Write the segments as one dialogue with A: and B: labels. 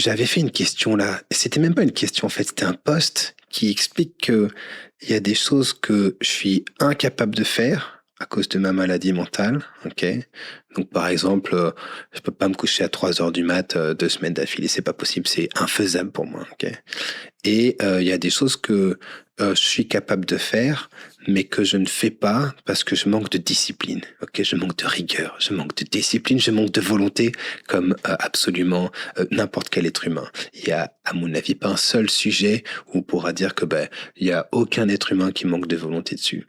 A: J'avais fait une question là. C'était même pas une question en fait, c'était un post qui explique que il y a des choses que je suis incapable de faire à cause de ma maladie mentale. Ok. Donc par exemple, je peux pas me coucher à 3 heures du mat 2 semaines d'affilée, c'est pas possible, c'est infaisable pour moi. Ok. Et il y a des choses que je suis capable de faire, mais que je ne fais pas parce que je manque de discipline. Ok, je manque de rigueur, je manque de discipline, je manque de volonté, comme absolument n'importe quel être humain. Il y a, à mon avis, pas un seul sujet où on pourra dire que il y a aucun être humain qui manque de volonté dessus.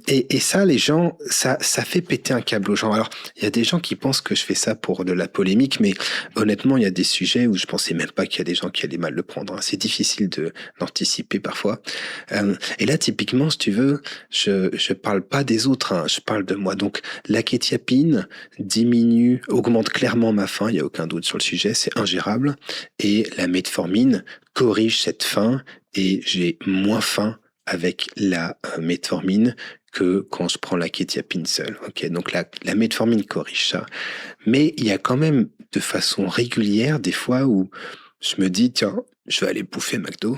A: Et ça, les gens, ça fait péter un câble aux gens. Alors, il y a des gens qui pensent que je fais ça pour de la polémique, mais honnêtement, il y a des sujets où je pensais même pas qu'il y a des gens qui allaient mal le prendre. C'est difficile d'anticiper parfois. Et là, typiquement, si tu veux, je parle pas des autres, hein, je parle de moi. Donc, la kétiapine augmente clairement ma faim, il y a aucun doute sur le sujet, c'est ingérable. Et la metformine corrige cette faim et j'ai moins faim avec la metformine que quand je prends la kétiapine seule. Ok, donc la metformine corrige ça. Mais il y a quand même de façon régulière des fois où je me dis, tiens, je vais aller bouffer McDo.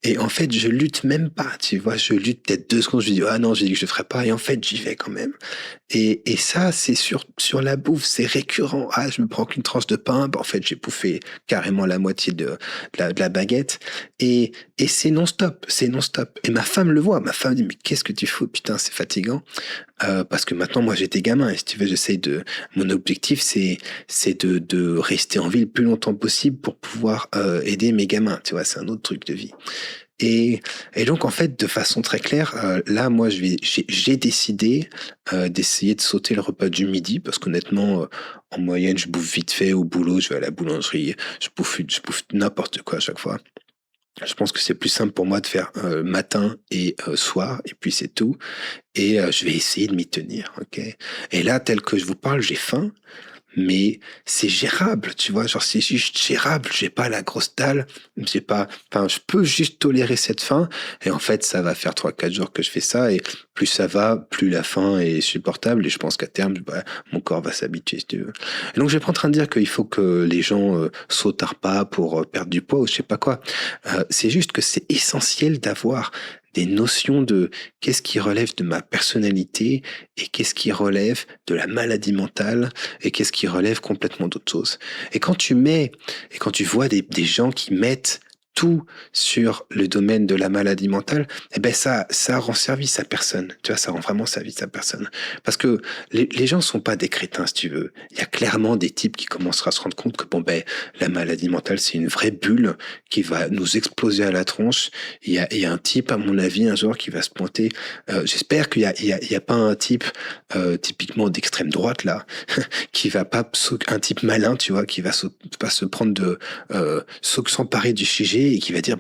A: Et en fait, je lutte même pas, tu vois, je lutte peut-être 2 secondes, je dis, ah non, j'ai dit que je le ferais pas, et en fait, j'y vais quand même. Et ça, c'est sur la bouffe, c'est récurrent. Ah, je me prends qu'une tranche de pain, en fait, j'ai bouffé carrément la moitié de la baguette. Et c'est non-stop, c'est non-stop. Et ma femme le voit, ma femme dit, mais qu'est-ce que tu fous, putain, c'est fatigant. Parce que maintenant, moi, j'étais gamin, et si tu veux, mon objectif, c'est de rester en vie le plus longtemps possible pour pouvoir aider mes gamins, tu vois, c'est un autre truc de vie. Et, et donc, en fait, de façon très claire, là, moi, j'ai décidé d'essayer de sauter le repas du midi, parce qu'honnêtement, en moyenne, je bouffe vite fait au boulot, je vais à la boulangerie, je bouffe n'importe quoi à chaque fois. Je pense que c'est plus simple pour moi de faire matin et soir, et puis c'est tout. Et je vais essayer de m'y tenir, ok? Et là, tel que je vous parle, j'ai faim, mais c'est gérable, tu vois, genre c'est juste gérable, j'ai pas la grosse dalle, je peux juste tolérer cette faim, et en fait, ça va faire 3, 4 jours que je fais ça, et plus ça va, plus la faim est supportable, et je pense qu'à terme, mon corps va s'habituer, si tu veux. Et donc, je vais pas en train de dire qu'il faut que les gens sautent un repas pour perdre du poids ou je sais pas quoi. C'est juste que c'est essentiel d'avoir des notions de qu'est-ce qui relève de ma personnalité et qu'est-ce qui relève de la maladie mentale et qu'est-ce qui relève complètement d'autre chose. Et quand tu vois des gens qui mettent tout sur le domaine de la maladie mentale, eh ben ça rend service à personne. Tu vois, ça rend vraiment service à personne. Parce que les gens sont pas des crétins, si tu veux. Il y a clairement des types qui commenceront à se rendre compte que la maladie mentale, c'est une vraie bulle qui va nous exploser à la tronche. Il y a un type, à mon avis, un jour qui va se pointer. J'espère qu'il y a pas un type typiquement d'extrême droite là, qui va pas un type malin, tu vois, qui va pas se prendre s'emparer du sujet et qui va dire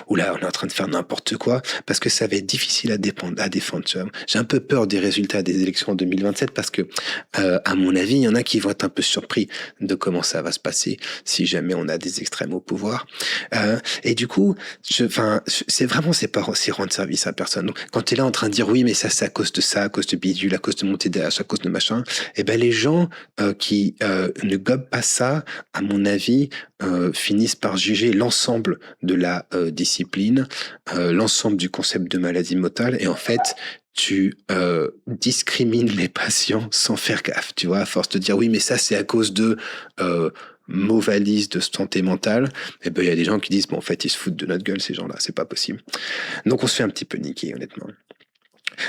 A: oula, on est en train de faire n'importe quoi, parce que ça va être difficile à défendre, tu vois. J'ai un peu peur des résultats des élections en 2027 parce que à mon avis, il y en a qui vont être un peu surpris de comment ça va se passer si jamais on a des extrêmes au pouvoir. Et du coup, c'est rendre service à personne. Donc, quand tu es là en train de dire oui, mais ça c'est à cause de ça, à cause de bidule, à cause de mon TDAH, à cause de machin, et les gens qui ne gobent pas ça, à mon avis, finissent par juger l'ensemble de la discipline, l'ensemble du concept de maladie mentale, et en fait, tu discrimines les patients sans faire gaffe, tu vois, à force de dire oui, mais ça c'est à cause de mots valises de santé mentale, et il y a des gens qui disent en fait ils se foutent de notre gueule ces gens-là, c'est pas possible. Donc on se fait un petit peu niquer honnêtement.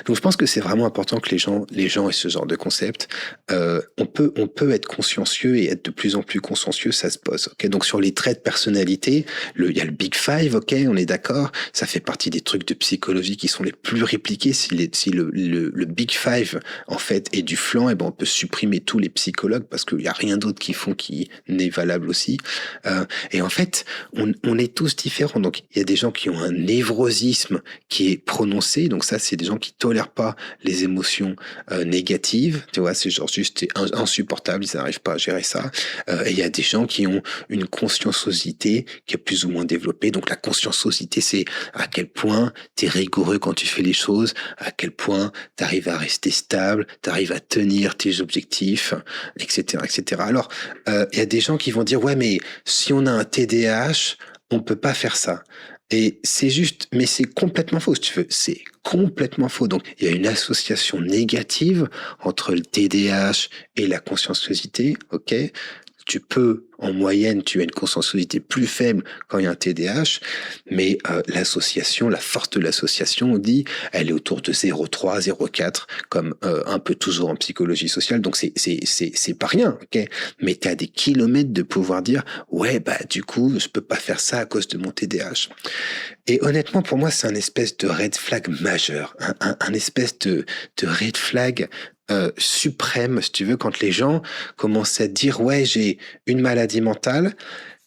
A: Donc je pense que c'est vraiment important que les gens aient ce genre de concept. On peut être consciencieux et être de plus en plus consciencieux, ça se pose. Ok, donc sur les traits de personnalité, il y a le Big Five, ok, on est d'accord. Ça fait partie des trucs de psychologie qui sont les plus répliqués. Si le Big Five en fait est du flanc, on peut supprimer tous les psychologues parce qu'il y a rien d'autre qui n'est valable aussi. Et en fait, on est tous différents. Donc il y a des gens qui ont un névrosisme qui est prononcé. Donc ça, c'est des gens qui qui tolèrent pas les émotions négatives, tu vois, c'est genre juste insupportable, ils n'arrivent pas à gérer ça. Et il y a des gens qui ont une conscienciosité qui est plus ou moins développée. Donc la conscienciosité, c'est à quel point tu es rigoureux quand tu fais les choses, à quel point tu arrives à rester stable, tu arrives à tenir tes objectifs, etc., etc. Alors, il y a des gens qui vont dire, ouais, mais si on a un TDAH, on peut pas faire ça. Et c'est juste, mais c'est complètement faux, si tu veux. C'est complètement faux. Donc, il y a une association négative entre le TDAH et la conscienciosité, ok? Tu peux, en moyenne, tu as une conscienciosité plus faible quand il y a un TDAH, mais l'association, la force de l'association, on dit, elle est autour de 0,3, 0,4, comme un peu toujours en psychologie sociale, donc c'est pas rien, ok? Mais tu as des kilomètres de pouvoir dire, ouais, bah du coup, je peux pas faire ça à cause de mon TDAH. Et honnêtement, pour moi, c'est un espèce de red flag majeur, un espèce de red flag suprême, si tu veux, quand les gens commencent à dire ouais, j'ai une maladie mentale,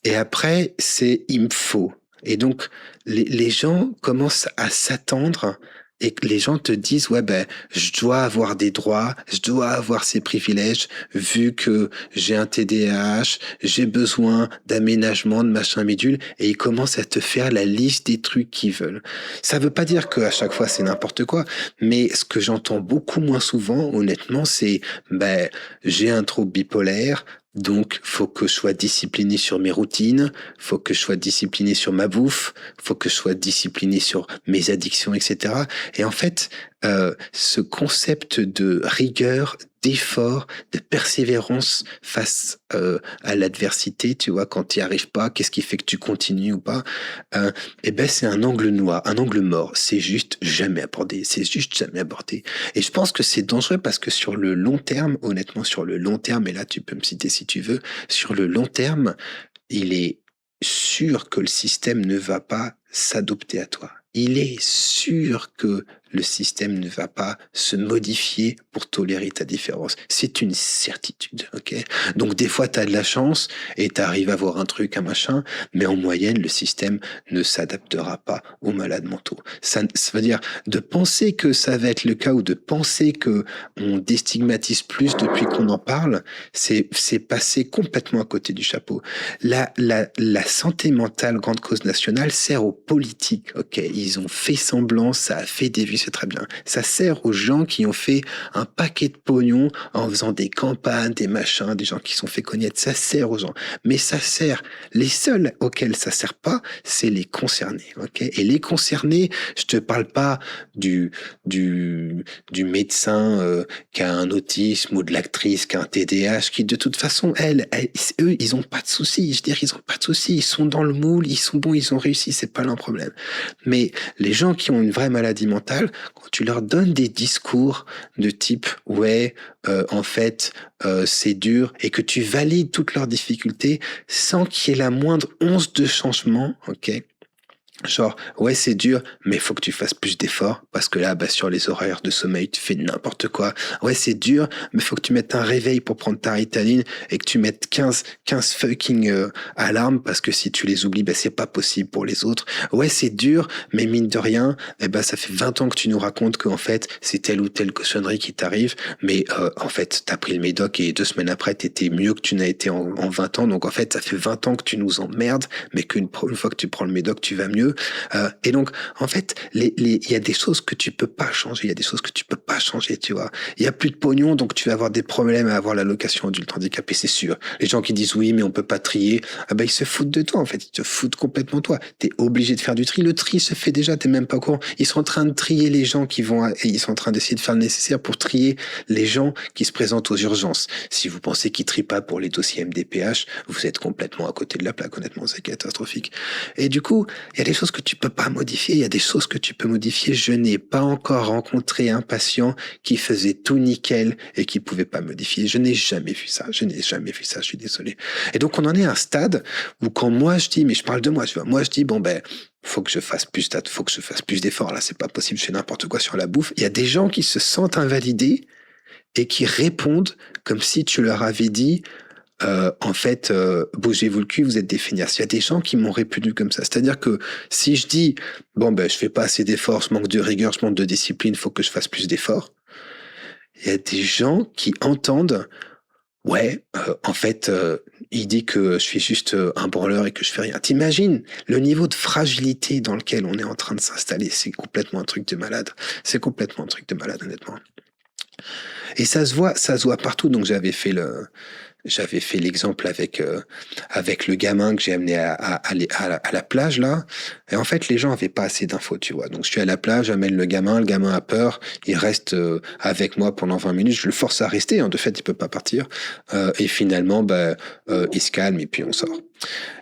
A: et après c'est il me faut. Et donc les gens commencent à s'attendre et que les gens te disent ouais ben je dois avoir des droits, je dois avoir ces privilèges vu que j'ai un TDAH, j'ai besoin d'aménagement, de machin bidule, et ils commencent à te faire la liste des trucs qu'ils veulent. Ça veut pas dire qu'à chaque fois c'est n'importe quoi, mais ce que j'entends beaucoup moins souvent, honnêtement, c'est ben j'ai un trouble bipolaire. Donc, faut que je sois discipliné sur mes routines, faut que je sois discipliné sur ma bouffe, faut que je sois discipliné sur mes addictions, etc. Et en fait, ce concept de rigueur, d'effort, de persévérance face à l'adversité, tu vois, quand tu n'y arrives pas, qu'est-ce qui fait que tu continues ou pas, eh ben c'est un angle noir, un angle mort. C'est juste jamais abordé, c'est juste jamais abordé. Et je pense que c'est dangereux parce que sur le long terme, honnêtement, sur le long terme, et là tu peux me citer si tu veux, sur le long terme, il est sûr que le système ne va pas s'adopter à toi. Il est sûr que le système ne va pas se modifier pour tolérer ta différence. C'est une certitude, ok? Donc des fois, tu as de la chance et tu arrives à voir un truc, un machin, mais en moyenne, le système ne s'adaptera pas aux malades mentaux. Ça veut dire de penser que ça va être le cas ou de penser que on déstigmatise plus depuis qu'on en parle, c'est passer complètement à côté du chapeau. La santé mentale, grande cause nationale, sert aux politiques, ok? Ils ont fait semblant, ça a fait des vues, c'est très bien. Ça sert aux gens qui ont fait un paquet de pognon en faisant des campagnes, des machins, des gens qui sont fait connaître. Ça sert aux gens. Mais ça sert, les seuls auxquels ça sert pas, c'est les concernés, ok? Et les concernés, je te parle pas du médecin qui a un autisme ou de l'actrice qui a un TDAH qui, de toute façon, eux, ils ont pas de soucis. Je veux dire, ils ont pas de soucis. Ils sont dans le moule, ils sont bons, ils ont réussi, c'est pas leur problème. Mais les gens qui ont une vraie maladie mentale, quand tu leur donnes des discours de type ouais, en fait, c'est dur, et que tu valides toutes leurs difficultés sans qu'il y ait la moindre once de changement, ok? Genre, ouais, c'est dur, mais il faut que tu fasses plus d'efforts, parce que là, bah, sur les horaires de sommeil, tu fais n'importe quoi. Ouais, c'est dur, mais il faut que tu mettes un réveil pour prendre ta Ritaline et que tu mettes 15 fucking alarmes, parce que si tu les oublies, bah, c'est pas possible pour les autres. Ouais, c'est dur, mais mine de rien, eh ben, ça fait 20 ans que tu nous racontes qu'en fait, c'est telle ou telle cochonnerie qui t'arrive, mais en fait, t'as pris le médoc et 2 semaines après, t'étais mieux que tu n'as été en 20 ans. Donc en fait, ça fait 20 ans que tu nous emmerdes, mais qu'une fois que tu prends le médoc, tu vas mieux. Et donc, en fait, il y a des choses que tu peux pas changer, il y a des choses que tu peux pas changer, tu vois. Il y a plus de pognon, donc tu vas avoir des problèmes à avoir l'allocation adulte handicapé, c'est sûr. Les gens qui disent oui, mais on peut pas trier, ah ben, ils se foutent de toi, en fait. Ils te foutent complètement de toi. T'es obligé de faire du tri. Le tri se fait déjà, t'es même pas au courant. Ils sont en train de trier les gens qui vont, et ils sont en train d'essayer de faire le nécessaire pour trier les gens qui se présentent aux urgences. Si vous pensez qu'ils trient pas pour les dossiers MDPH, vous êtes complètement à côté de la plaque, honnêtement, c'est catastrophique. Et du coup, il y a des choses que tu peux pas modifier, il y a des choses que tu peux modifier. Je n'ai pas encore rencontré un patient qui faisait tout nickel et qui pouvait pas modifier. Je n'ai jamais vu ça. Je n'ai jamais vu ça. Je suis désolé. Et donc, on en est à un stade où quand moi je dis, mais je parle de moi, tu vois, moi je dis, bon ben, faut que je fasse plus d'efforts. Là, c'est pas possible. Je fais n'importe quoi sur la bouffe. Il y a des gens qui se sentent invalidés et qui répondent comme si tu leur avais dit, en fait, bougez-vous le cul, vous êtes des feignasses. Il y a des gens qui m'ont répondu comme ça. C'est-à-dire que si je dis, bon, ben, je fais pas assez d'efforts, je manque de rigueur, je manque de discipline, il faut que je fasse plus d'efforts. Il y a des gens qui entendent, ouais, en fait, il dit que je suis juste un branleur et que je fais rien. T'imagines le niveau de fragilité dans lequel on est en train de s'installer? C'est complètement un truc de malade. C'est complètement un truc de malade, honnêtement. Et ça se voit partout. Donc j'avais fait l'exemple avec le gamin que j'ai amené à la plage là. Et en fait, les gens avaient pas assez d'infos, tu vois. Donc je suis à la plage, j'amène le gamin a peur, il reste avec moi pendant 20 minutes. Je le force à rester. Hein, de fait, il peut pas partir. Et finalement, il se calme et puis on sort.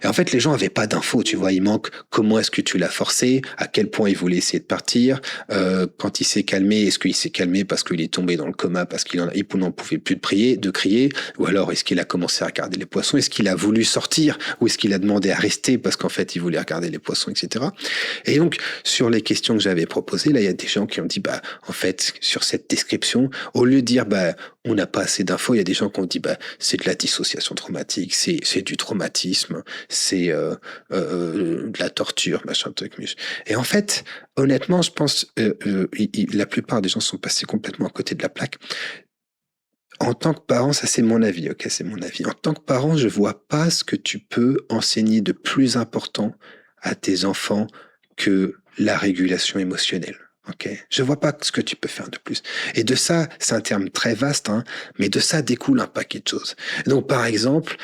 A: Et en fait, les gens avaient pas d'infos, tu vois. Il manque comment est-ce que tu l'as forcé, à quel point il voulait essayer de partir. Quand il s'est calmé, est-ce qu'il s'est calmé parce qu'il est tombé dans le coma, parce qu'il n'en pouvait plus de crier, ou alors est-ce qu'il a commencé à regarder les poissons, est-ce qu'il a voulu sortir, ou est-ce qu'il a demandé à rester parce qu'en fait il voulait regarder les poissons, etc. Et donc sur les questions que j'avais proposées, là il y a des gens qui ont dit en fait sur cette description, au lieu de dire on n'a pas assez d'infos, il y a des gens qui ont dit c'est de la dissociation traumatique, c'est du traumatisme, c'est de la torture, machin truc. Et en fait, honnêtement, je pense la plupart des gens sont passés complètement à côté de la plaque. En tant que parent, ça c'est mon avis, ok, c'est mon avis. En tant que parent, je vois pas ce que tu peux enseigner de plus important à tes enfants que la régulation émotionnelle. Ok, je vois pas ce que tu peux faire de plus. Et de ça, c'est un terme très vaste, hein, mais de ça découle un paquet de choses. Donc, par exemple,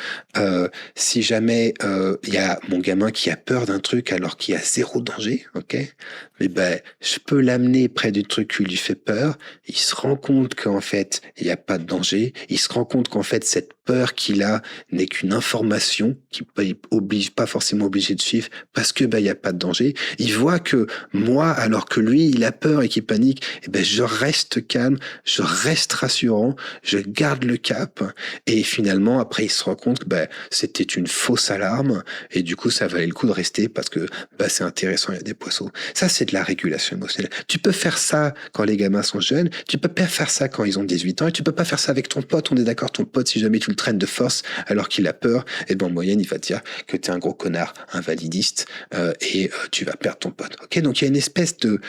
A: si jamais il y a mon gamin qui a peur d'un truc alors qu'il y a zéro danger, ok, mais je peux l'amener près du truc qui lui fait peur. Il se rend compte qu'en fait, il n'y a pas de danger. Il se rend compte qu'en fait, cette peur qu'il a n'est qu'une information qui oblige pas forcément obligé de suivre parce que il y a pas de danger. Il voit que moi, alors que lui, il a peur et qu'il panique, je reste calme, je reste rassurant, je garde le cap et finalement après il se rend compte que c'était une fausse alarme et du coup ça valait le coup de rester parce que c'est intéressant, il y a des poissons. Ça c'est de la régulation émotionnelle. Tu peux faire ça quand les gamins sont jeunes, tu peux pas faire ça quand ils ont 18 ans et tu peux pas faire ça avec ton pote. On est d'accord, ton pote, si jamais tu le traînes de force alors qu'il a peur, en moyenne il va te dire que tu es un gros connard invalidiste et tu vas perdre ton pote. Ok, donc il y a une espèce de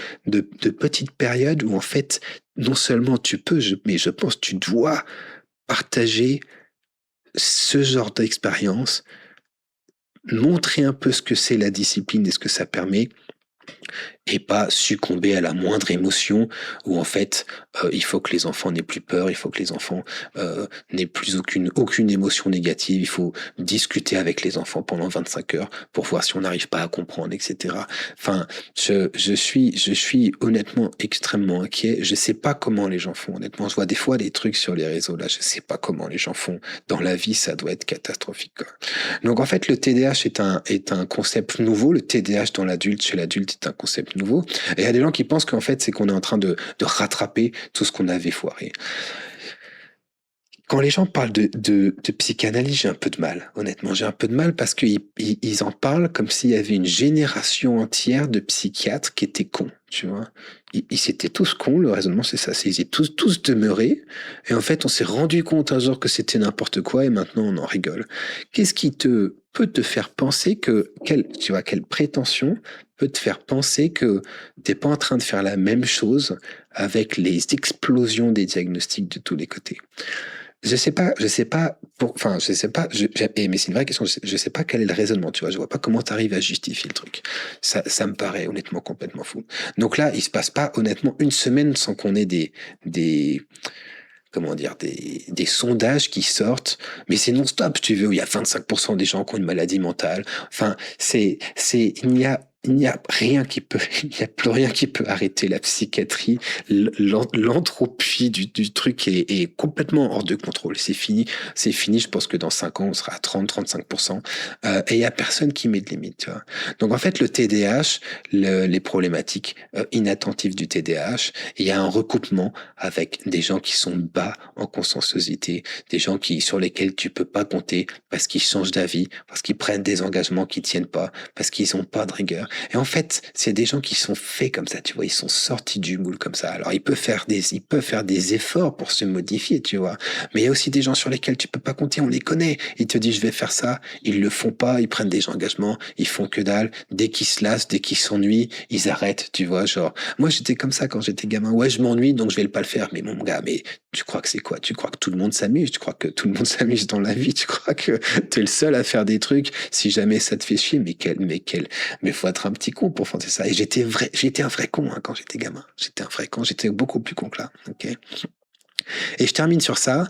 A: petite période où en fait non seulement tu peux, mais je pense que tu dois partager ce genre d'expérience, montrer un peu ce que c'est la discipline et ce que ça permet, et pas succomber à la moindre émotion où en fait il faut que les enfants n'aient plus peur, il faut que les enfants n'aient plus aucune émotion négative, il faut discuter avec les enfants pendant 25 heures pour voir si on n'arrive pas à comprendre, etc. Enfin, je suis honnêtement extrêmement inquiet. Je sais pas comment les gens font, honnêtement. Je vois des fois des trucs sur les réseaux là, je sais pas comment les gens font. Dans la vie, ça doit être catastrophique, quoi. Donc en fait, le TDAH est un concept nouveau. Le TDAH dans l'adulte, chez l'adulte, est un concept nouveau. Et il y a des gens qui pensent qu'en fait, c'est qu'on est en train de rattraper tout ce qu'on avait foiré. Quand les gens parlent de psychanalyse, j'ai un peu de mal, honnêtement. J'ai un peu de mal parce qu'ils en parlent comme s'il y avait une génération entière de psychiatres qui étaient cons, tu vois. Ils étaient tous cons, le raisonnement c'est ça, ils étaient tous demeurés, et en fait on s'est rendu compte un jour que c'était n'importe quoi, et maintenant on en rigole. Qu'est-ce qui peut te faire penser quelle prétention peut te faire penser que t'es pas en train de faire la même chose avec les explosions des diagnostics de tous les côtés? Je sais pas, mais c'est une vraie question, je sais pas quel est le raisonnement, tu vois, je vois pas comment tu arrives à justifier le truc. Ça me paraît honnêtement complètement fou. Donc là, il se passe pas honnêtement une semaine sans qu'on ait comment dire, des sondages qui sortent, mais c'est non-stop, tu veux, où il y a 25% des gens qui ont une maladie mentale. Enfin, il n'y a rien qui peut, il n'y a plus rien qui peut arrêter la psychiatrie. L'entropie du truc est complètement hors de contrôle. C'est fini. Je pense que dans 5 ans, on sera à 30-35%. Et il y a personne qui met de limite, tu vois. Donc, en fait, le TDAH, les problématiques inattentives du TDAH, il y a un recoupement avec des gens qui sont bas en conscienciosité, des gens sur lesquels tu peux pas compter parce qu'ils changent d'avis, parce qu'ils prennent des engagements qui tiennent pas, parce qu'ils ont pas de rigueur. Et en fait, c'est des gens qui sont faits comme ça, tu vois, ils sont sortis du moule comme ça. Alors, ils peuvent faire des efforts pour se modifier, tu vois. Mais il y a aussi des gens sur lesquels tu peux pas compter, on les connaît. Ils te disent, je vais faire ça, ils le font pas, ils prennent des engagements, ils font que dalle. Dès qu'ils se lassent, dès qu'ils s'ennuient, ils arrêtent, tu vois. Genre, moi, j'étais comme ça quand j'étais gamin. Ouais, je m'ennuie, donc je vais pas le faire. Mais mon gars, mais tu crois que c'est quoi? Tu crois que tout le monde s'amuse? Tu crois que tout le monde s'amuse dans la vie? Tu crois que t'es le seul à faire des trucs? Si jamais ça te fait chier, mais faut être un petit con pour faire ça. Et j'étais un vrai con hein, quand j'étais gamin. J'étais un vrai con. J'étais beaucoup plus con que là. Ok. Et je termine sur ça.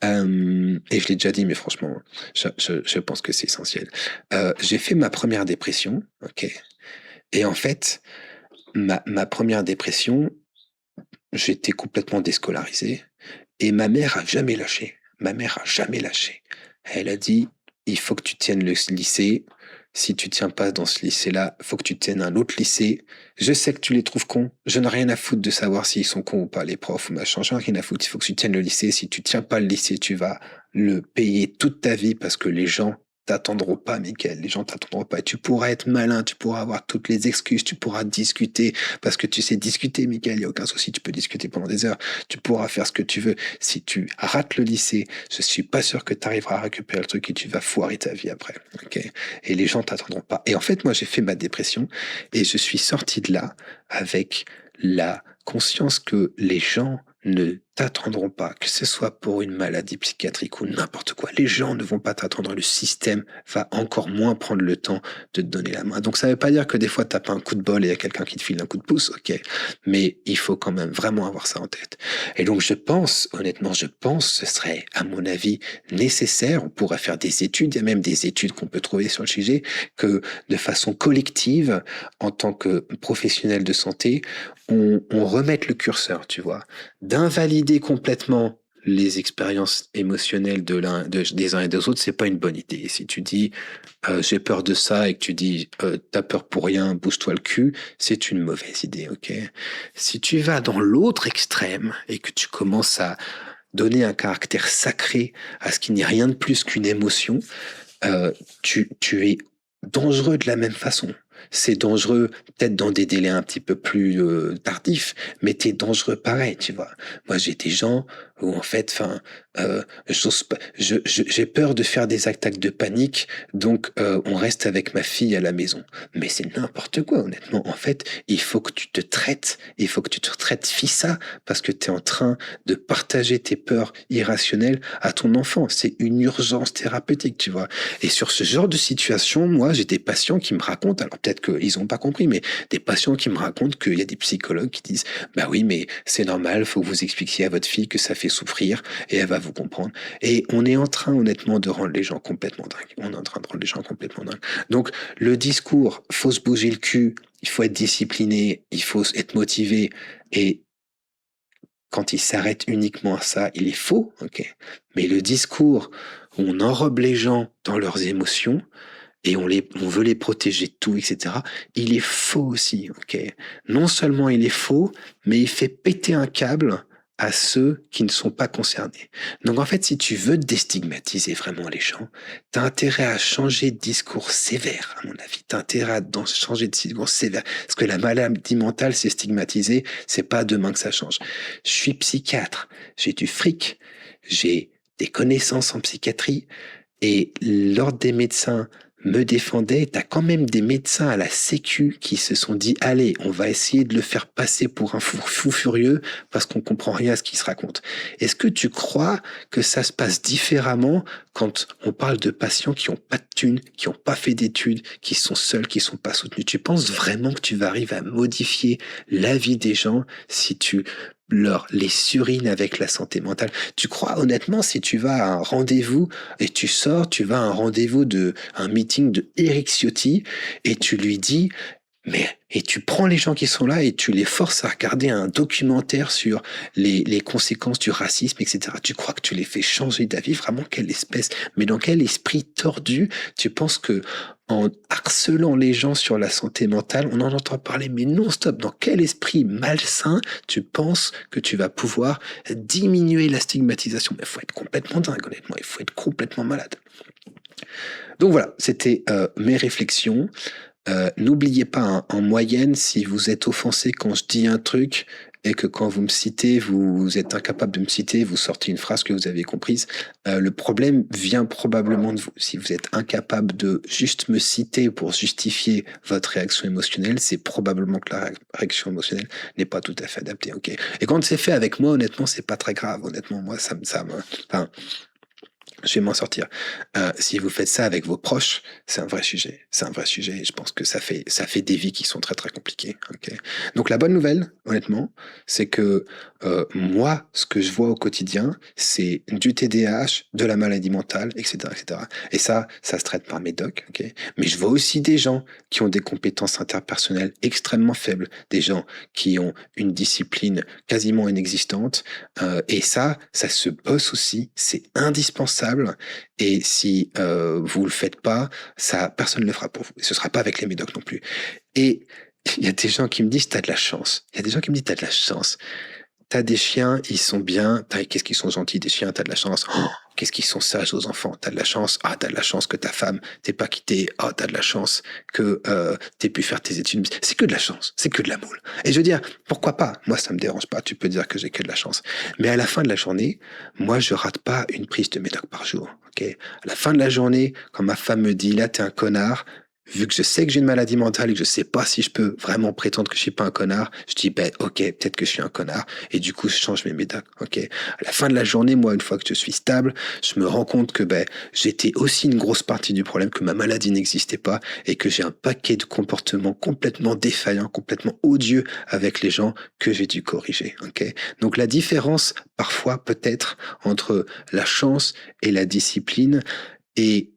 A: Et je l'ai déjà dit, mais franchement, je pense que c'est essentiel. J'ai fait ma première dépression. Ok. Et en fait, ma première dépression, j'étais complètement déscolarisé. Et ma mère a jamais lâché. Ma mère a jamais lâché. Elle a dit, il faut que tu tiennes le lycée. Si tu tiens pas dans ce lycée-là, il faut que tu tiennes un autre lycée. Je sais que tu les trouves cons. Je n'ai rien à foutre de savoir s'ils sont cons ou pas, les profs ou machin. J'en ai rien à foutre. Il faut que tu tiennes le lycée. Si tu tiens pas le lycée, tu vas le payer toute ta vie parce que les gens t'attendront pas, Mickaël. Les gens t'attendront pas. Et tu pourras être malin, tu pourras avoir toutes les excuses, tu pourras discuter parce que tu sais discuter, Mickaël. Il y a aucun souci. Tu peux discuter pendant des heures. Tu pourras faire ce que tu veux. Si tu rates le lycée, je suis pas sûr que tu arriveras à récupérer le truc et tu vas foirer ta vie après. Ok. Et les gens t'attendront pas. Et en fait, moi, j'ai fait ma dépression et je suis sorti de là avec la conscience que les gens ne t'attendront pas, que ce soit pour une maladie psychiatrique ou n'importe quoi. Les gens ne vont pas t'attendre. Le système va encore moins prendre le temps de te donner la main. Donc ça ne veut pas dire que des fois tu n'as pas un coup de bol et il y a quelqu'un qui te file un coup de pouce, ok. Mais il faut quand même vraiment avoir ça en tête. Et donc honnêtement, je pense, ce serait, à mon avis, nécessaire. On pourrait faire des études, il y a même des études qu'on peut trouver sur le sujet, que de façon collective, en tant que professionnel de santé, on remette le curseur, tu vois, d'invalider complètement les expériences émotionnelles des uns et des autres, c'est pas une bonne idée. Si tu dis j'ai peur de ça et que tu dis t'as peur pour rien, bouge-toi le cul, c'est une mauvaise idée, ok? Si tu vas dans l'autre extrême et que tu commences à donner un caractère sacré à ce qui n'est rien de plus qu'une émotion, tu es dangereux de la même façon. C'est dangereux peut-être dans des délais un petit peu plus tardifs, mais t'es dangereux pareil, tu vois. Moi, j'ai des gens où en fait, j'ai peur de faire des attaques de panique, donc on reste avec ma fille à la maison. Mais c'est n'importe quoi, honnêtement. En fait, il faut que tu te traites, FISA, parce que tu es en train de partager tes peurs irrationnelles à ton enfant. C'est une urgence thérapeutique, tu vois. Et sur ce genre de situation, moi, j'ai des patients qui me racontent, alors peut-être qu'ils n'ont pas compris, mais des patients qui me racontent qu'il y a des psychologues qui disent « Bah oui, mais c'est normal, faut que vous expliquiez à votre fille que ça fait souffrir et elle va vous comprendre. » Et on est en train, honnêtement, de rendre les gens complètement dingues. On est en train de rendre les gens complètement dingues. Donc, le discours, faut se bouger le cul, il faut être discipliné, il faut être motivé et quand il s'arrête uniquement à ça, il est faux, ok. Mais le discours où on enrobe les gens dans leurs émotions et on veut les protéger de tout, etc., il est faux aussi, ok. Non seulement il est faux, mais il fait péter un câble à ceux qui ne sont pas concernés. Donc en fait, si tu veux déstigmatiser vraiment les gens, t'as intérêt à changer de discours sévère, à mon avis. T'as intérêt à changer de discours sévère. Parce que la maladie mentale, c'est stigmatisé, c'est pas demain que ça change. Je suis psychiatre, j'ai du fric, j'ai des connaissances en psychiatrie, et l'ordre des médecins me défendait. T'as quand même des médecins à la Sécu qui se sont dit allez, on va essayer de le faire passer pour un fou furieux parce qu'on comprend rien à ce qu'il se raconte. Est-ce que tu crois que ça se passe différemment quand on parle de patients qui ont pas de thunes, qui ont pas fait d'études, qui sont seuls, qui sont pas soutenus? Tu penses vraiment que tu vas arriver à modifier la vie des gens si tu les surines avec la santé mentale? Tu crois honnêtement, si tu vas à un rendez-vous et tu sors, tu vas à un rendez-vous un meeting de Eric Ciotti et tu lui dis et tu prends les gens qui sont là et tu les forces à regarder un documentaire sur les conséquences du racisme, etc. Tu crois que tu les fais changer d'avis? Vraiment, quelle espèce, mais dans quel esprit tordu tu penses que en harcelant les gens sur la santé mentale, on en entend parler, mais non-stop, dans quel esprit malsain tu penses que tu vas pouvoir diminuer la stigmatisation? Mais il faut être complètement dingue, honnêtement, il faut être complètement malade. Donc voilà, c'était mes réflexions. N'oubliez pas, hein, en moyenne, si vous êtes offensé quand je dis un truc et que quand vous me citez, vous êtes incapable de me citer, vous sortez une phrase que vous avez comprise, le problème vient probablement de vous. Si vous êtes incapable de juste me citer pour justifier votre réaction émotionnelle, c'est probablement que la réaction émotionnelle n'est pas tout à fait adaptée. Ok. Et quand c'est fait avec moi, honnêtement, c'est pas très grave. Honnêtement, moi, enfin, je vais m'en sortir. Si vous faites ça avec vos proches, c'est un vrai sujet. C'est un vrai sujet. Et je pense que ça fait des vies qui sont très très compliquées. Ok. Donc la bonne nouvelle, honnêtement, c'est que moi, ce que je vois au quotidien, c'est du TDAH, de la maladie mentale, etc., etc. Et ça se traite par médoc. Ok. Mais je vois aussi des gens qui ont des compétences interpersonnelles extrêmement faibles, des gens qui ont une discipline quasiment inexistante. Et ça se bosse aussi. C'est indispensable. Et si vous le faites pas, ça, personne ne le fera pour vous. Et ce sera pas avec les médocs non plus. Et il y a des gens qui me disent, t'as de la chance. Il y a des gens qui me disent, t'as de la chance. T'as des chiens, ils sont bien. Qu'est-ce qu'ils sont gentils, des chiens, t'as de la chance. Oh, qu'est-ce qu'ils sont sages aux enfants. T'as de la chance. Ah, t'as de la chance que ta femme t'ait pas quitté. Ah, t'as de la chance que t'aies pu faire tes études. C'est que de la chance. C'est que de la moule. Et je veux dire, pourquoi pas? Moi, ça me dérange pas. Tu peux dire que j'ai que de la chance. Mais à la fin de la journée, moi, je rate pas une prise de médoc par jour. Ok. À la fin de la journée, quand ma femme me dit, là, t'es un connard, vu que je sais que j'ai une maladie mentale et que je sais pas si je peux vraiment prétendre que je suis pas un connard, je dis, ben, ok, peut-être que je suis un connard. Et du coup, je change mes médocs, ok? À la fin de la journée, moi, une fois que je suis stable, je me rends compte que, ben, j'étais aussi une grosse partie du problème, que ma maladie n'existait pas et que j'ai un paquet de comportements complètement défaillants, complètement odieux avec les gens que j'ai dû corriger, ok? Donc, la différence, parfois, peut-être, entre la chance et la discipline est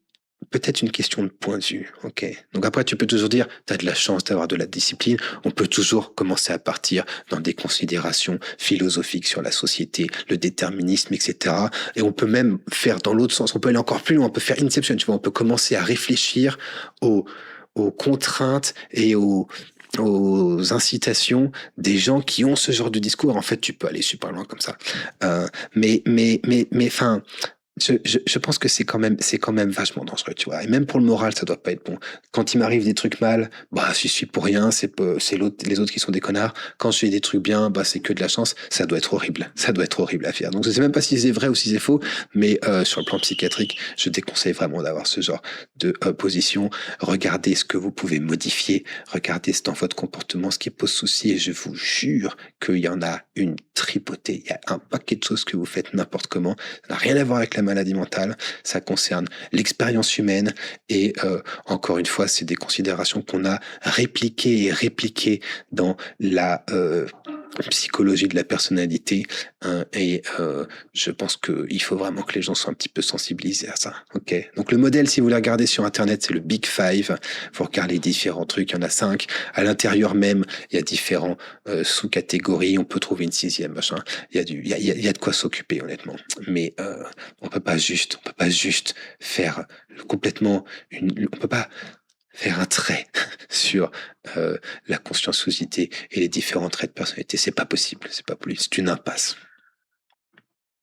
A: peut-être une question de point de vue, ok. Donc après, tu peux toujours dire, tu as de la chance d'avoir de la discipline. On peut toujours commencer à partir dans des considérations philosophiques sur la société, le déterminisme, etc. Et on peut même faire dans l'autre sens. On peut aller encore plus loin. On peut faire Inception, tu vois. On peut commencer à réfléchir aux, aux contraintes et aux incitations des gens qui ont ce genre de discours. En fait, tu peux aller super loin comme ça. Enfin, je pense que c'est quand même vachement dangereux, tu vois. Et même pour le moral, ça doit pas être bon. Quand il m'arrive des trucs mal, bah, je suis pour rien, c'est les autres qui sont des connards. Quand je fais des trucs bien, bah, c'est que de la chance. Ça doit être horrible. Ça doit être horrible à faire. Donc, je sais même pas si c'est vrai ou si c'est faux, mais sur le plan psychiatrique, je déconseille vraiment d'avoir ce genre de position. Regardez ce que vous pouvez modifier. Regardez dans votre comportement ce qui pose souci et je vous jure qu'il y en a une tripotée. Il y a un paquet de choses que vous faites n'importe comment. Ça n'a rien à voir avec la maladie mentale, ça concerne l'expérience humaine et encore une fois, c'est des considérations qu'on a répliquées et répliquées dans la psychologie de la personnalité hein, et je pense qu'il faut vraiment que les gens soient un petit peu sensibilisés à ça. Ok. Donc le modèle, si vous le regardez sur Internet, c'est le Big Five. Vous regardez différents trucs, il y en a 5. À l'intérieur même, il y a différents sous-catégories. On peut trouver une sixième, machin. Il y a de quoi s'occuper, honnêtement. Mais on peut pas juste faire complètement on peut pas faire un trait sur la conscienciosité et les différents traits de personnalité. C'est pas possible. C'est pas possible. C'est une impasse.